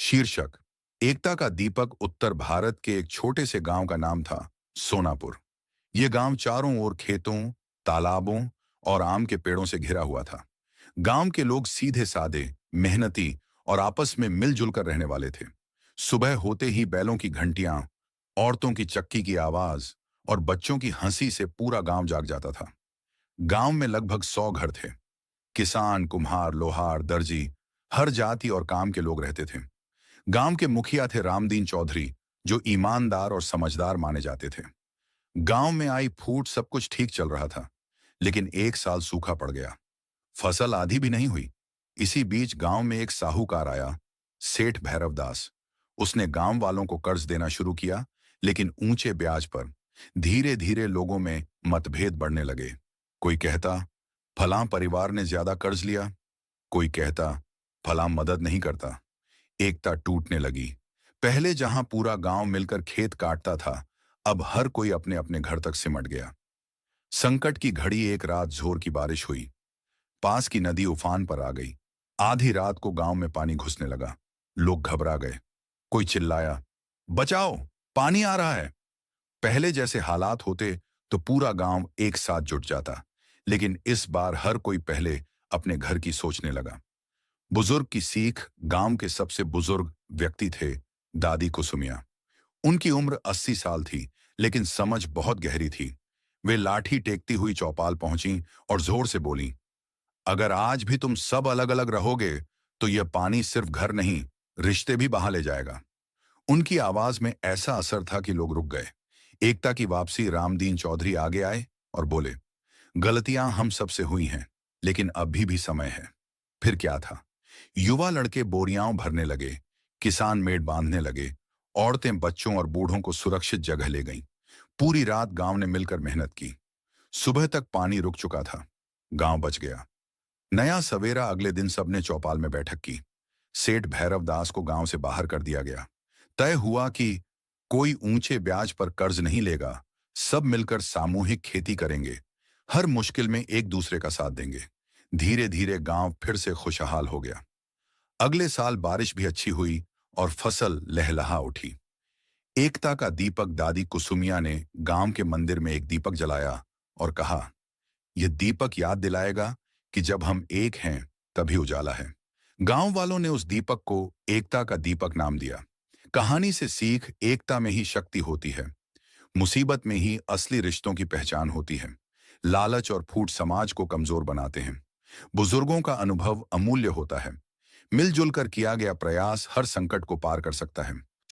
शीर्षक। एकता का दीपक। उत्तर भारत के एक छोटे से गांव का नाम था सोनापुर। यह गांव चारों ओर खेतों, तालाबों और आम के पेड़ों से घिरा हुआ था। गांव के लोग सीधे साधे, मेहनती और आपस में मिलजुल कर रहने वाले थे। सुबह होते ही बैलों की घंटियां, औरतों की चक्की की आवाज और बच्चों की हंसी से पूरा गांव जाग जाता था। गांव में लगभग 100 घर थे। किसान, कुम्हार, लोहार, दर्जी, हर जाति और काम के लोग रहते थे। गांव के मुखिया थे रामदीन चौधरी, जो ईमानदार और समझदार माने जाते थे। गांव में आई फूट सब कुछ ठीक चल रहा था, लेकिन एक साल सूखा पड़ गया। फसल आधी भी नहीं हुई। इसी बीच गांव में एक साहूकार आया, सेठ भैरव दास। उसने गांव वालों को कर्ज देना शुरू किया, लेकिन ऊंचे ब्याज पर। धीरे धीरे लोगों में मतभेद बढ़ने लगे। कोई कहता फलां परिवार ने ज्यादा कर्ज लिया, कोई कहता फलां मदद नहीं करता। एकता टूटने लगी। पहले जहां पूरा गांव मिलकर खेत काटता था, अब हर कोई अपने अपने घर तक सिमट गया। संकट की घड़ी। एक रात जोर की बारिश हुई। पास की नदी उफान पर आ गई। आधी रात को गांव में पानी घुसने लगा। लोग घबरा गए। कोई चिल्लाया, बचाओ, पानी आ रहा है। पहले जैसे हालात होते तो पूरा गांव एक साथ जुट जाता, लेकिन इस बार हर कोई पहले अपने घर की सोचने लगा। बुजुर्ग की सीख। गांव के सबसे बुजुर्ग व्यक्ति थे दादी कुसुमिया। उनकी उम्र 80 साल थी, लेकिन समझ बहुत गहरी थी। वे लाठी टेकती हुई चौपाल पहुंची और जोर से बोली, अगर आज भी तुम सब अलग अलग रहोगे तो यह पानी सिर्फ घर नहीं, रिश्ते भी बहा ले जाएगा। उनकी आवाज में ऐसा असर था कि लोग रुक गए। एकता की वापसी। रामदीन चौधरी आगे आए और बोले, गलतियां हम सबसे हुई हैं, लेकिन अभी भी समय है। फिर क्या था? युवा लड़के बोरियां भरने लगे, किसान मेड़ बांधने लगे, औरतें बच्चों और बूढ़ों को सुरक्षित जगह ले गईं। पूरी रात गांव ने मिलकर मेहनत की। सुबह तक पानी रुक चुका था। गांव बच गया। नया सवेरा। अगले दिन सबने चौपाल में बैठक की। सेठ भैरव दास को गांव से बाहर कर दिया गया। तय हुआ कि कोई ऊंचे ब्याज पर कर्ज नहीं लेगा। सब मिलकर सामूहिक खेती करेंगे। हर मुश्किल में एक दूसरे का साथ देंगे। धीरे धीरे गांव फिर से खुशहाल हो गया। अगले साल बारिश भी अच्छी हुई और फसल लहलहा उठी। एकता का दीपक। दादी कुसुमिया ने गांव के मंदिर में एक दीपक जलाया और कहा, यह दीपक याद दिलाएगा कि जब हम एक हैं तभी उजाला है। गांव वालों ने उस दीपक को एकता का दीपक नाम दिया। कहानी से सीख। एकता में ही शक्ति होती है। मुसीबत में ही असली रिश्तों की पहचान होती है। लालच और फूट समाज को कमजोर बनाते हैं। बुजुर्गों का अनुभव अमूल्य होता है। मिलजुल कर किया गया प्रयास हर संकट को पार कर सकता है।